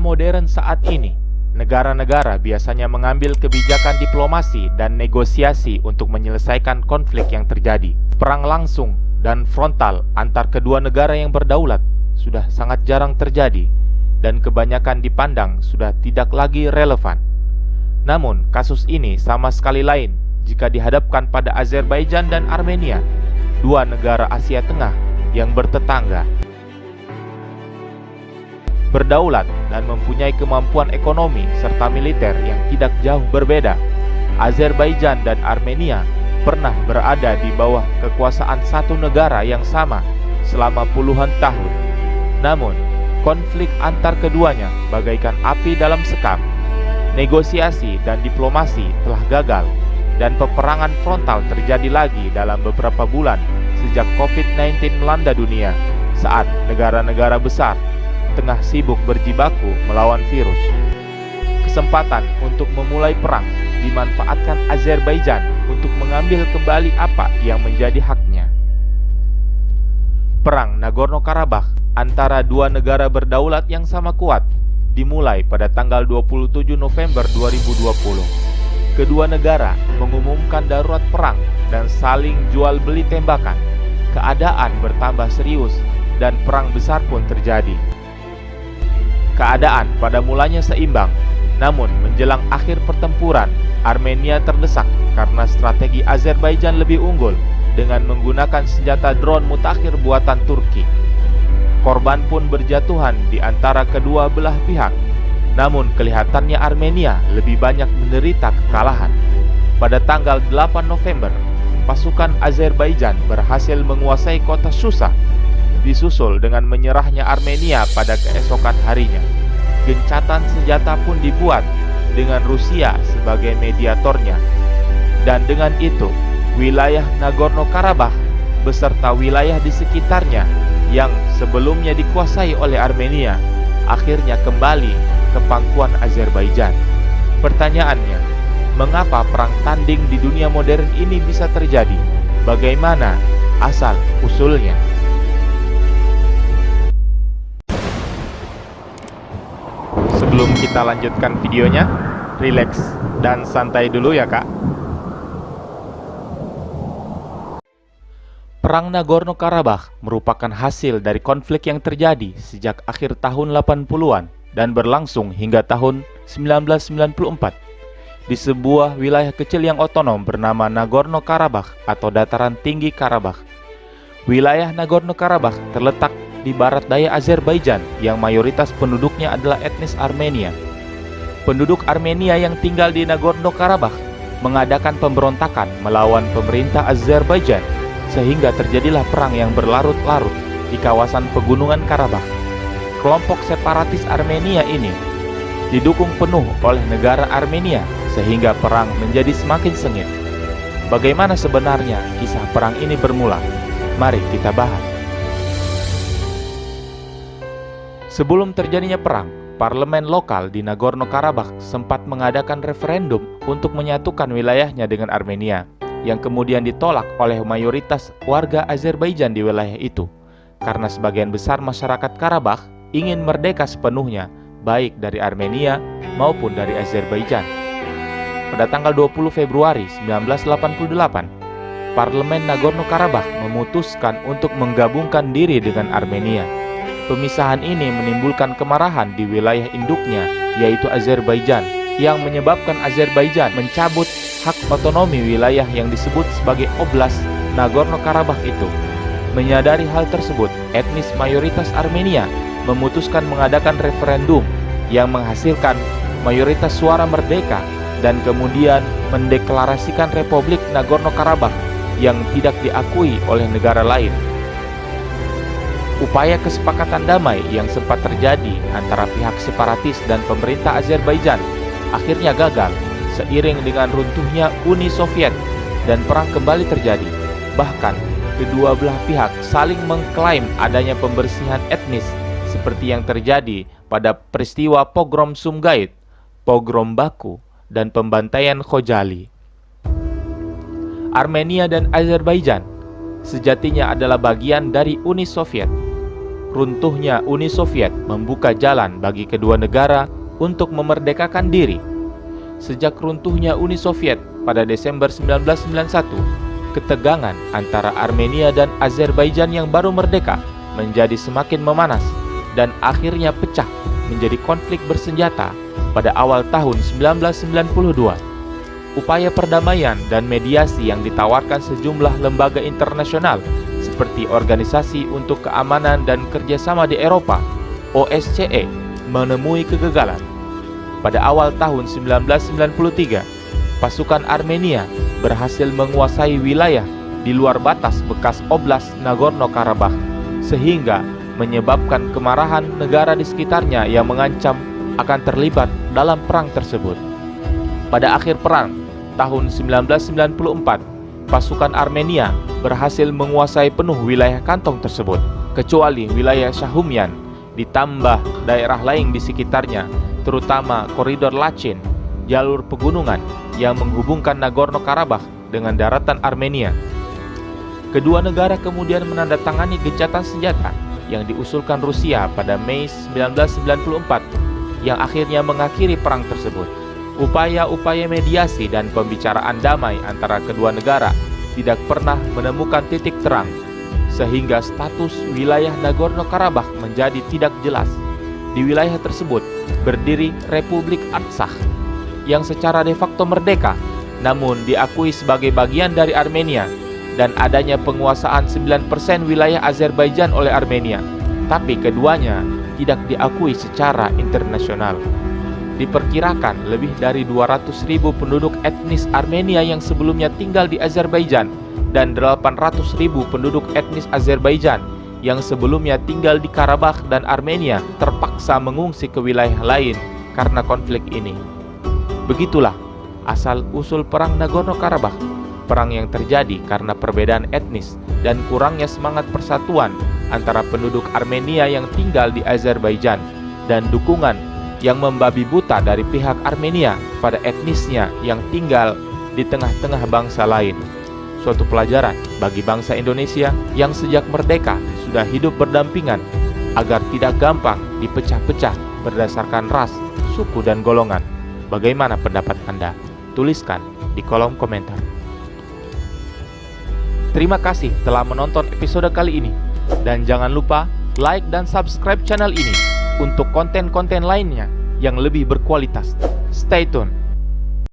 modern saat ini, negara-negara biasanya mengambil kebijakan diplomasi dan negosiasi untuk menyelesaikan konflik yang terjadi. Perang langsung dan frontal antar kedua negara yang berdaulat sudah sangat jarang terjadi dan kebanyakan dipandang sudah tidak lagi relevan. Namun, kasus ini sama sekali lain jika dihadapkan pada Azerbaijan dan Armenia, dua negara Asia Tengah yang bertetangga, berdaulat dan mempunyai kemampuan ekonomi serta militer yang tidak jauh berbeda. Azerbaijan dan Armenia pernah berada di bawah kekuasaan satu negara yang sama selama puluhan tahun. Namun, konflik antar keduanya bagaikan api dalam sekam. Negosiasi dan diplomasi telah gagal dan peperangan frontal terjadi lagi dalam beberapa bulan sejak COVID-19 melanda dunia, saat negara-negara besar tengah sibuk berjibaku melawan virus. Kesempatan untuk memulai perang dimanfaatkan Azerbaijan untuk mengambil kembali apa yang menjadi haknya. Perang Nagorno-Karabakh antara dua negara berdaulat yang sama kuat dimulai pada tanggal 27 November 2020. Kedua negara mengumumkan darurat perang dan saling jual beli tembakan. Keadaan bertambah serius dan perang besar pun terjadi. Keadaan pada mulanya seimbang, namun menjelang akhir pertempuran, Armenia terdesak karena strategi Azerbaijan lebih unggul dengan menggunakan senjata drone mutakhir buatan Turki. Korban pun berjatuhan di antara kedua belah pihak. Namun kelihatannya Armenia lebih banyak menderita kekalahan. Pada tanggal 8 November, pasukan Azerbaijan berhasil menguasai kota Susa, disusul dengan menyerahnya Armenia pada keesokan harinya. Gencatan senjata pun dibuat dengan Rusia sebagai mediatornya. Dan dengan itu, wilayah Nagorno-Karabakh beserta wilayah di sekitarnya yang sebelumnya dikuasai oleh Armenia akhirnya kembali ke pangkuan Azerbaijan. Pertanyaannya, mengapa perang tanding di dunia modern ini bisa terjadi? Bagaimana asal usulnya? Sebelum kita lanjutkan videonya, rileks dan santai dulu ya kak. Perang Nagorno-Karabakh merupakan hasil dari konflik yang terjadi sejak akhir tahun 80-an dan berlangsung hingga tahun 1994 di sebuah wilayah kecil yang otonom bernama Nagorno-Karabakh atau Dataran Tinggi Karabakh. Wilayah Nagorno-Karabakh terletak di barat daya Azerbaijan yang mayoritas penduduknya adalah etnis Armenia. Penduduk Armenia yang tinggal di Nagorno-Karabakh mengadakan pemberontakan melawan pemerintah Azerbaijan, sehingga terjadilah perang yang berlarut-larut di kawasan pegunungan Karabakh. Kelompok separatis Armenia ini didukung penuh oleh negara Armenia, sehingga perang menjadi semakin sengit. Bagaimana sebenarnya kisah perang ini bermula? Mari kita bahas. Sebelum terjadinya perang, parlemen lokal di Nagorno-Karabakh sempat mengadakan referendum untuk menyatukan wilayahnya dengan Armenia, yang kemudian ditolak oleh mayoritas warga Azerbaijan di wilayah itu, karena sebagian besar masyarakat Karabakh ingin merdeka sepenuhnya, baik dari Armenia maupun dari Azerbaijan. Pada tanggal 20 Februari 1988, Parlemen Nagorno-Karabakh memutuskan untuk menggabungkan diri dengan Armenia. Pemisahan ini menimbulkan kemarahan di wilayah induknya, yaitu Azerbaijan, yang menyebabkan Azerbaijan mencabut hak otonomi wilayah yang disebut sebagai Oblast Nagorno-Karabakh itu. Menyadari hal tersebut, etnis mayoritas Armenia memutuskan mengadakan referendum yang menghasilkan mayoritas suara merdeka dan kemudian mendeklarasikan Republik Nagorno-Karabakh yang tidak diakui oleh negara lain. Upaya kesepakatan damai yang sempat terjadi antara pihak separatis dan pemerintah Azerbaijan akhirnya gagal seiring dengan runtuhnya Uni Soviet dan perang kembali terjadi. Bahkan, kedua belah pihak saling mengklaim adanya pembersihan etnis seperti yang terjadi pada peristiwa pogrom Sumgait, pogrom Baku, dan pembantaian Khojaly. Armenia dan Azerbaijan sejatinya adalah bagian dari Uni Soviet. runtuhnya Uni Soviet membuka jalan bagi kedua negara untuk memerdekakan diri. Sejak runtuhnya Uni Soviet pada Desember 1991, ketegangan antara Armenia dan Azerbaijan yang baru merdeka menjadi semakin memanas dan akhirnya pecah menjadi konflik bersenjata pada awal tahun 1992. Upaya perdamaian dan mediasi yang ditawarkan sejumlah lembaga internasional seperti Organisasi untuk Keamanan dan Kerjasama di Eropa (OSCE) menemui kegagalan. Pada awal tahun 1993, pasukan Armenia berhasil menguasai wilayah di luar batas bekas Oblast Nagorno-Karabakh, sehingga menyebabkan kemarahan negara di sekitarnya yang mengancam akan terlibat dalam perang tersebut. Pada akhir perang tahun 1994, pasukan Armenia berhasil menguasai penuh wilayah kantong tersebut, kecuali wilayah Shahumyan, ditambah daerah lain di sekitarnya, terutama koridor Lachin, jalur pegunungan yang menghubungkan Nagorno-Karabakh dengan daratan Armenia. Kedua negara kemudian menandatangani gencatan senjata yang diusulkan Rusia pada Mei 1994 yang akhirnya mengakhiri perang tersebut. Upaya-upaya mediasi dan pembicaraan damai antara kedua negara tidak pernah menemukan titik terang, sehingga status wilayah Nagorno-Karabakh menjadi tidak jelas. Di wilayah tersebut berdiri Republik Artsakh yang secara de facto merdeka, namun diakui sebagai bagian dari Armenia, dan adanya penguasaan 9% wilayah Azerbaijan oleh Armenia, tapi keduanya tidak diakui secara internasional. Diperkirakan lebih dari 200.000 penduduk etnis Armenia yang sebelumnya tinggal di Azerbaijan dan 800.000 penduduk etnis Azerbaijan yang sebelumnya tinggal di Karabakh dan Armenia terpaksa mengungsi ke wilayah lain karena konflik ini. Begitulah asal-usul perang Nagorno-Karabakh, perang yang terjadi karena perbedaan etnis dan kurangnya semangat persatuan antara penduduk Armenia yang tinggal di Azerbaijan dan dukungan yang membabi buta dari pihak Armenia pada etnisnya yang tinggal di tengah-tengah bangsa lain. Suatu pelajaran bagi bangsa Indonesia yang sejak merdeka sudah hidup berdampingan agar tidak gampang dipecah-pecah berdasarkan ras, suku, dan golongan. Bagaimana pendapat Anda? Tuliskan di kolom komentar. Terima kasih telah menonton episode kali ini, dan jangan lupa like dan subscribe channel ini untuk konten-konten lainnya yang lebih berkualitas. Stay tune.